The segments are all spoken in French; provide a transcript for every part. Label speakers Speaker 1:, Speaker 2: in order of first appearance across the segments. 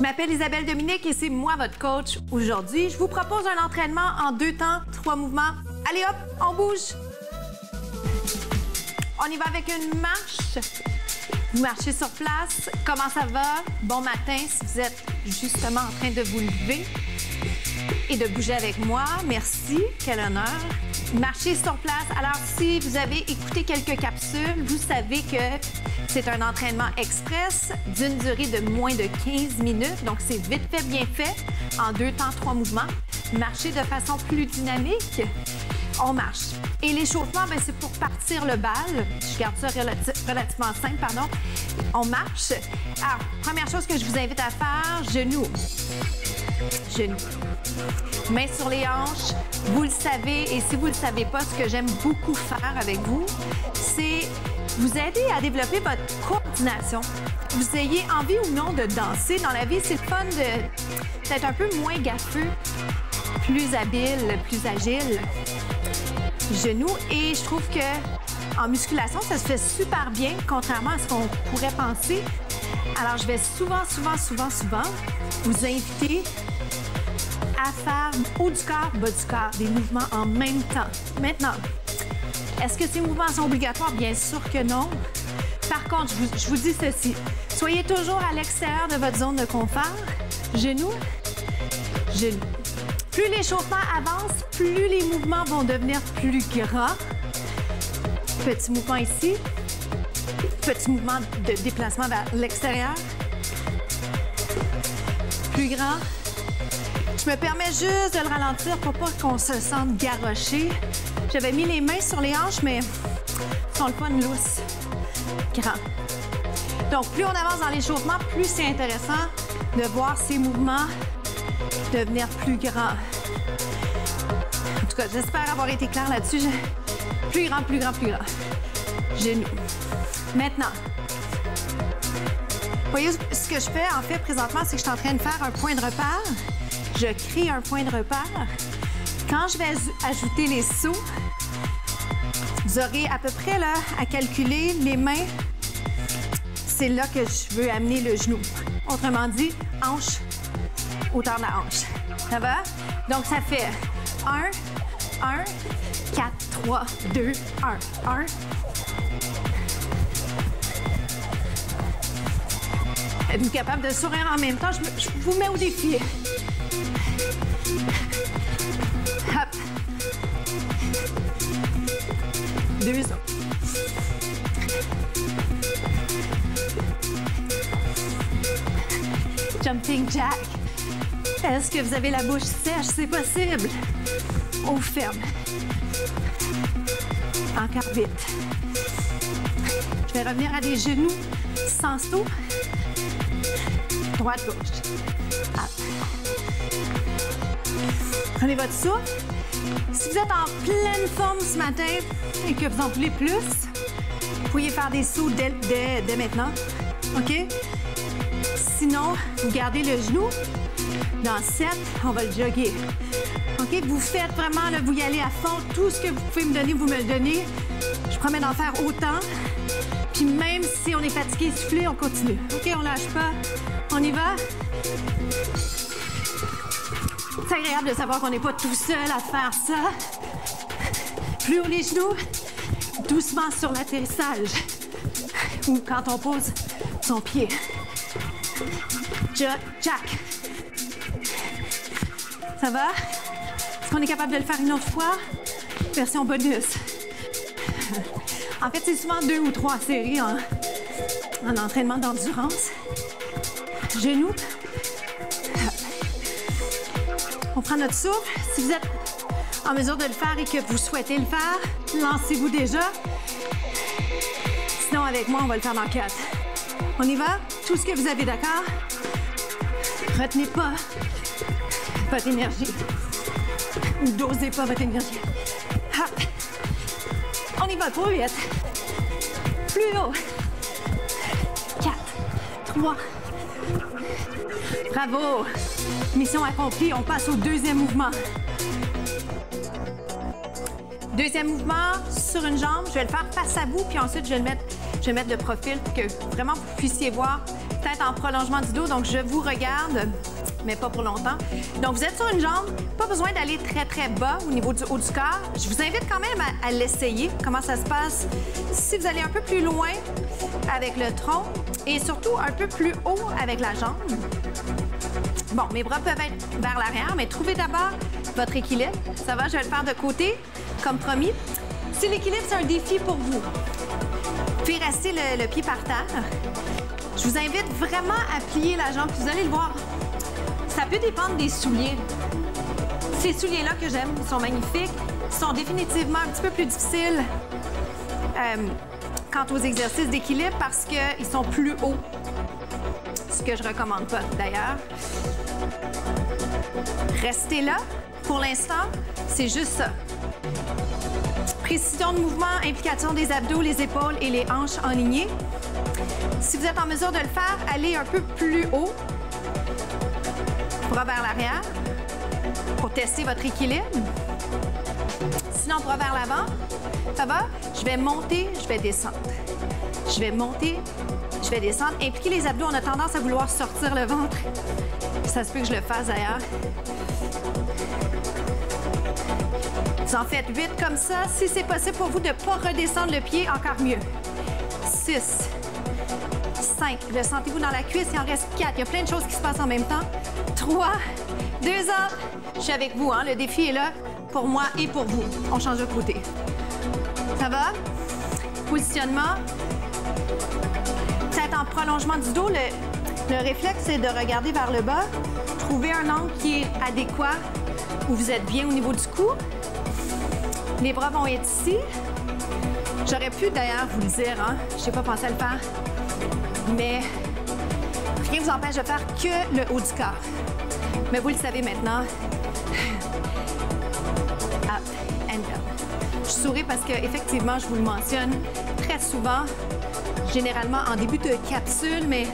Speaker 1: m'appelle Isabelle Dominique et c'est moi votre coach aujourd'hui. Je vous propose un entraînement en 2 temps, 3 mouvements. Allez hop, on bouge. On y va avec une marche. Vous marchez sur place. Comment ça va? Bon matin si vous êtes justement en train de vous lever et de bouger avec moi. Merci, quel honneur. Marchez sur place. Alors, si vous avez écouté quelques capsules, vous savez que c'est un entraînement express d'une durée de moins de 15 minutes. Donc, c'est vite fait, bien fait, en 2 temps, 3 mouvements. Marchez de façon plus dynamique. On marche. Et l'échauffement, c'est pour partir le bal. Je garde ça relativement simple, pardon. On marche. Alors, première chose que je vous invite à faire, genoux. Genoux. Mains sur les hanches. Vous le savez, et si vous ne le savez pas, ce que j'aime beaucoup faire avec vous, c'est vous aider à développer votre coordination. Vous ayez envie ou non de danser. Dans la vie, c'est le fun d'être un peu moins gaffeux, plus habile, plus agile. Genoux. Et je trouve que en musculation, ça se fait super bien, contrairement à ce qu'on pourrait penser. Alors, je vais souvent vous inviter à faire haut du corps, bas du corps, des mouvements en même temps. Maintenant, est-ce que ces mouvements sont obligatoires? Bien sûr que non. Par contre, je vous dis ceci. Soyez toujours à l'extérieur de votre zone de confort. Genoux, genoux. Plus l'échauffement avance, plus les mouvements vont devenir plus grands. Petit mouvement ici. Petit mouvement de déplacement vers l'extérieur. Plus grand. Je me permets juste de le ralentir pour pas qu'on se sente garroché. J'avais mis les mains sur les hanches, mais ils sont le fun lousses. Grand. Donc, plus on avance dans l'échauffement, plus c'est intéressant de voir ces mouvements devenir plus grands. En tout cas, j'espère avoir été claire là-dessus. Plus grand, plus grand, plus grand. Genoux. Maintenant, vous voyez ce que je fais en fait présentement, c'est que je suis en train de faire un point de repère. Je crée un point de repère. Quand je vais ajouter les sauts, vous aurez à peu près là à calculer les mains. C'est là que je veux amener le genou. Autrement dit, hanche, hauteur de la hanche. Ça va? Donc, ça fait 1, 4, 3, 2, 1, 1. Êtes-vous capable de sourire en même temps? Je vous mets au défi. Hop. 2 autres. Jumping jack. Est-ce que vous avez la bouche sèche? C'est possible. On ferme. Encore vite. Je vais revenir à des genoux sans saut. Droite, gauche. Hop. Prenez votre souffle. Si vous êtes en pleine forme ce matin et que vous en voulez plus, vous pouvez faire des sauts dès maintenant. OK? Sinon, vous gardez le genou. Dans 7, on va le jogger. OK? Vous faites vraiment, là, vous y allez à fond. Tout ce que vous pouvez me donner, vous me le donnez. Je promets d'en faire autant. Puis même si on est fatigué, soufflé, on continue. OK? On lâche pas. On y va? C'est agréable de savoir qu'on n'est pas tout seul à faire ça. Plus haut les genoux, doucement sur l'atterrissage. Ou quand on pose son pied. Jack. Ça va? Est-ce qu'on est capable de le faire une autre fois? Version bonus. En fait, c'est souvent 2 ou 3 séries en entraînement d'endurance. Genoux. On prend notre souffle. Si vous êtes en mesure de le faire et que vous souhaitez le faire, lancez-vous déjà. Sinon, avec moi, on va le faire dans 4. On y va? Tout ce que vous avez, d'accord? Retenez pas votre énergie. Ou dosez pas votre énergie. Hop. On y va, trop vite. Plus haut. 4, 3. Bravo. Mission accomplie. On passe au deuxième mouvement. Deuxième mouvement, sur une jambe. Je vais le faire face à vous, puis ensuite, je vais le mettre de profil pour que vraiment vous puissiez voir Tête en prolongement du dos, donc je vous regarde, mais pas pour longtemps. Donc, vous êtes sur une jambe, pas besoin d'aller très, très bas au niveau du haut du corps. Je vous invite quand même à l'essayer, comment ça se passe si vous allez un peu plus loin avec le tronc et surtout un peu plus haut avec la jambe. Bon, mes bras peuvent être vers l'arrière, mais trouvez d'abord votre équilibre. Ça va, je vais le faire de côté, comme promis. Si l'équilibre, c'est un défi pour vous, puis rester le pied par terre, je vous invite vraiment à plier la jambe. Vous allez le voir, ça peut dépendre des souliers. Ces souliers-là que j'aime, ils sont magnifiques, sont définitivement un petit peu plus difficiles quant aux exercices d'équilibre parce qu'ils sont plus hauts. Ce que je recommande pas, d'ailleurs. Restez là. Pour l'instant, c'est juste ça. Précision de mouvement, implication des abdos, les épaules et les hanches en lignée. Si vous êtes en mesure de le faire, allez un peu plus haut. Bras vers l'arrière pour tester votre équilibre. Sinon, bras vers l'avant. Ça va? Je vais monter, je vais descendre. Je vais monter, je vais descendre. Impliquer les abdos, on a tendance à vouloir sortir le ventre. Ça se peut que je le fasse d'ailleurs. Vous en faites 8 comme ça. Si c'est possible pour vous de ne pas redescendre le pied, encore mieux. 6, 5. Le sentez-vous dans la cuisse? Il en reste 4. Il y a plein de choses qui se passent en même temps. 3, 2 autres. Je suis avec vous, hein? Le défi est là pour moi et pour vous. On change de côté. Ça va? Positionnement. Tête en prolongement du dos. Le réflexe, c'est de regarder vers le bas. Trouver un angle qui est adéquat, où vous êtes bien au niveau du cou. Les bras vont être ici. J'aurais pu d'ailleurs vous le dire, hein? Je n'ai pas pensé à le faire. Mais rien ne vous empêche de faire que le haut du corps. Mais vous le savez maintenant. Up and down. Je souris parce qu'effectivement, je vous le mentionne très souvent, généralement en début de capsule, mais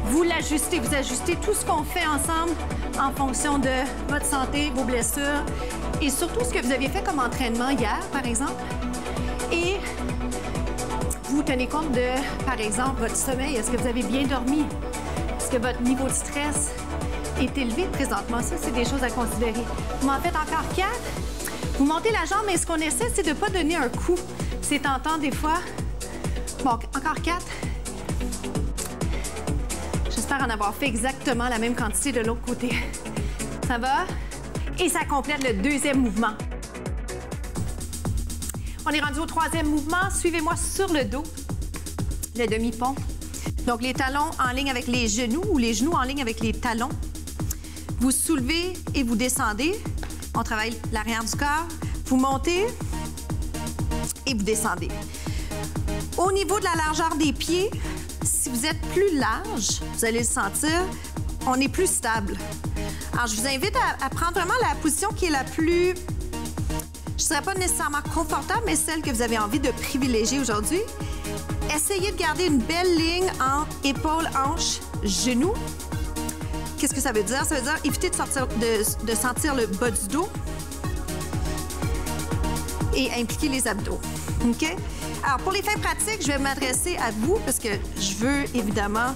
Speaker 1: vous l'ajustez, vous ajustez tout ce qu'on fait ensemble en fonction de votre santé, vos blessures et surtout ce que vous aviez fait comme entraînement hier, par exemple. Et vous tenez compte de, par exemple, votre sommeil. Est-ce que vous avez bien dormi? Est-ce que votre niveau de stress est élevé présentement? Ça, c'est des choses à considérer. Vous m'en faites encore 4. Vous montez la jambe, mais ce qu'on essaie, c'est de ne pas donner un coup. C'est tentant des fois. Bon, encore 4. J'espère en avoir fait exactement la même quantité de l'autre côté. Ça va? Et ça complète le deuxième mouvement. On est rendu au troisième mouvement. Suivez-moi sur le dos, le demi-pont. Donc, les talons en ligne avec les genoux ou les genoux en ligne avec les talons. Vous soulevez et vous descendez. On travaille l'arrière du corps. Vous montez et vous descendez. Au niveau de la largeur des pieds, si vous êtes plus large, vous allez le sentir, on est plus stable. Alors, je vous invite à prendre vraiment la position qui est la plus, je ne dirais pas nécessairement confortable, mais celle que vous avez envie de privilégier aujourd'hui. Essayez de garder une belle ligne entre épaules, hanches, genoux. Qu'est-ce que ça veut dire? Ça veut dire éviter de sentir le bas du dos et impliquer les abdos. OK? Alors, pour les fins pratiques, je vais m'adresser à vous parce que je veux évidemment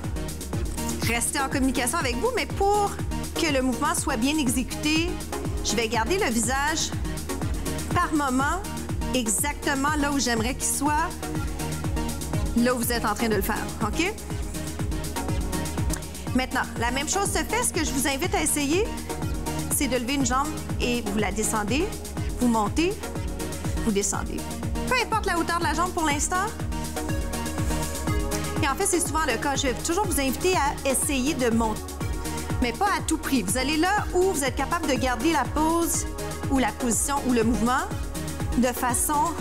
Speaker 1: rester en communication avec vous, mais pour que le mouvement soit bien exécuté, je vais garder le visage par moment exactement là où j'aimerais qu'il soit, là où vous êtes en train de le faire. OK? Maintenant, la même chose se fait. Ce que je vous invite à essayer, c'est de lever une jambe et vous la descendez, vous montez, vous descendez. Peu importe la hauteur de la jambe pour l'instant. Et en fait, c'est souvent le cas. Je vais toujours vous inviter à essayer de monter, mais pas à tout prix. Vous allez là où vous êtes capable de garder la pose ou la position ou le mouvement de façon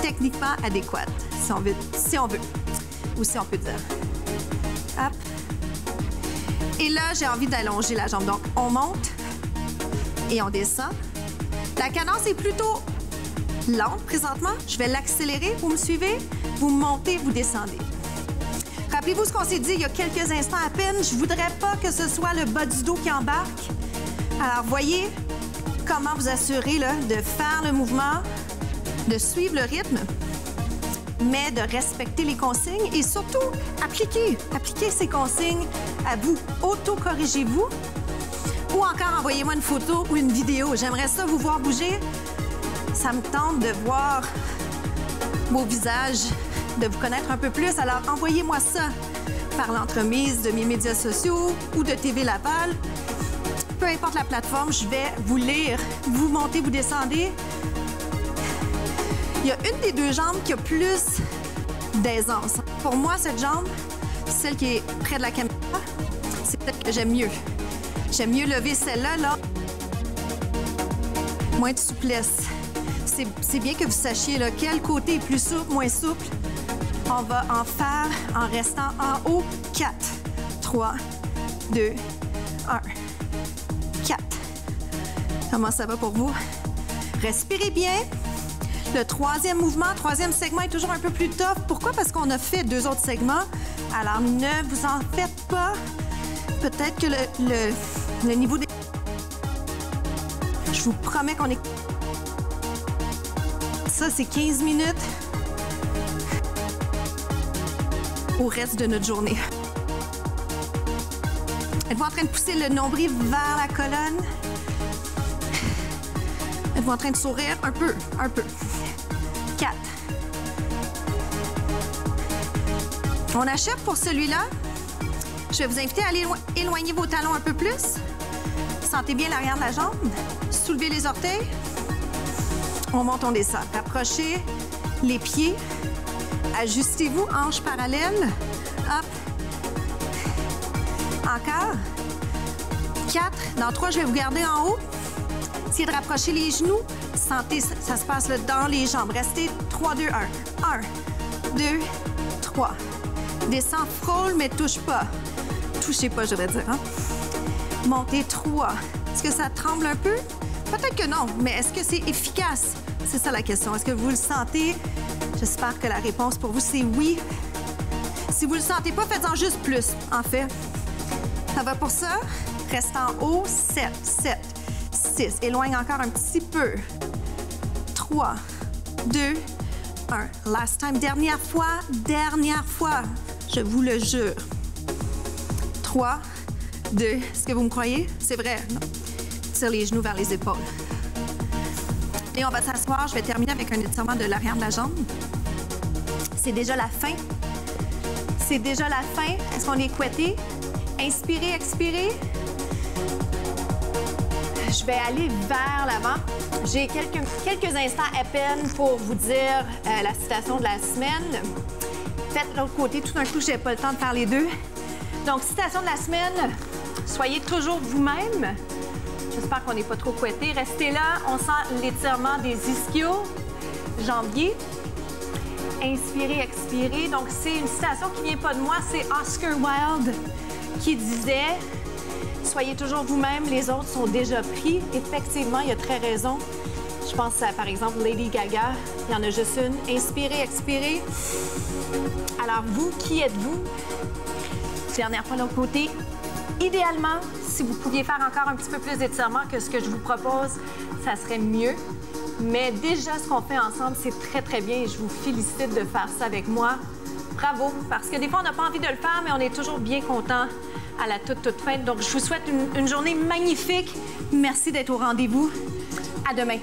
Speaker 1: techniquement adéquate, si on veut, ou si on peut dire. Hop. Et là, j'ai envie d'allonger la jambe. Donc, on monte et on descend. La cadence est plutôt lente présentement. Je vais l'accélérer. Vous me suivez? Vous montez, vous descendez. Rappelez-vous ce qu'on s'est dit il y a quelques instants à peine. Je ne voudrais pas que ce soit le bas du dos qui embarque. Alors, voyez comment vous assurer là, de faire le mouvement, de suivre le rythme. mais de respecter les consignes et surtout appliquer ces consignes à vous. Auto-corrigez-vous ou encore envoyez-moi une photo ou une vidéo. J'aimerais ça vous voir bouger. Ça me tente de voir vos visages, de vous connaître un peu plus. Alors, envoyez-moi ça par l'entremise de mes médias sociaux ou de TV Laval. Peu importe la plateforme, je vais vous lire. Vous montez, vous descendez. Il y a une des deux jambes qui a plus d'aisance. Pour moi, cette jambe, celle qui est près de la caméra, c'est celle que j'aime mieux. J'aime mieux lever celle-là, là. Moins de souplesse. C'est bien que vous sachiez là, quel côté est plus souple, moins souple. On va en faire en restant en haut. 4, 3, 2, 1. 4. Comment ça va pour vous? Respirez bien. Le troisième mouvement, troisième segment est toujours un peu plus tough. Pourquoi? Parce qu'on a fait 2 autres segments. Alors, ne vous en faites pas. Peut-être que le niveau des... Je vous promets qu'on est... Ça, c'est 15 minutes au reste de notre journée. Êtes-vous en train de pousser le nombril vers la colonne? Êtes-vous en train de sourire? Un peu, un peu. 4. On achève pour celui-là. Je vais vous inviter à aller éloigner vos talons un peu plus. Sentez bien l'arrière de la jambe. Soulevez les orteils. On monte, on descend. Rapprochez les pieds. Ajustez-vous, hanches parallèles. Hop. Encore. 4. Dans 3, je vais vous garder en haut. Essayez de rapprocher les genoux. Sentez, ça se passe là, dans les jambes. Restez 3, 2, 1. 1, 2, 3. Descends, frôle, mais touche pas. Touchez pas, je devrais dire. Hein? Montez 3. Est-ce que ça tremble un peu? Peut-être que non, mais est-ce que c'est efficace? C'est ça la question. Est-ce que vous le sentez? J'espère que la réponse pour vous, c'est oui. Si vous le sentez pas, faites-en juste plus, en fait. Ça va pour ça? Reste en haut. 7, 7, 6. Éloigne encore un petit peu. 3, 2, 1. Last time. Dernière fois. Je vous le jure. 3, 2. Est-ce que vous me croyez? C'est vrai. Non. Tire les genoux vers les épaules. Et on va s'asseoir. Je vais terminer avec un étirement de l'arrière de la jambe. C'est déjà la fin. C'est déjà la fin. Est-ce qu'on est couetté? Inspirez, expirez. Je vais aller vers l'avant. J'ai quelques instants à peine pour vous dire la citation de la semaine. Faites de l'autre côté. Tout d'un coup, je n'ai pas le temps de faire les deux. Donc, citation de la semaine. Soyez toujours vous-même. J'espère qu'on n'est pas trop couetté. Restez là. On sent l'étirement des ischios, jambiers. Inspirez, expirez. Donc, c'est une citation qui ne vient pas de moi. C'est Oscar Wilde qui disait « Soyez toujours vous-même, les autres sont déjà pris. » Effectivement, il a très raison. Je pense à, par exemple, Lady Gaga. Il y en a juste une. Inspirez, expirez. Alors, vous, qui êtes-vous? Dernière fois de l'autre côté. Idéalement, si vous pouviez faire encore un petit peu plus d'étirement que ce que je vous propose, ça serait mieux. Mais déjà, ce qu'on fait ensemble, c'est très, très bien et je vous félicite de faire ça avec moi. Bravo! Parce que des fois, on n'a pas envie de le faire, mais on est toujours bien content à la toute fin. Donc, je vous souhaite une journée magnifique. Merci d'être au rendez-vous. À demain.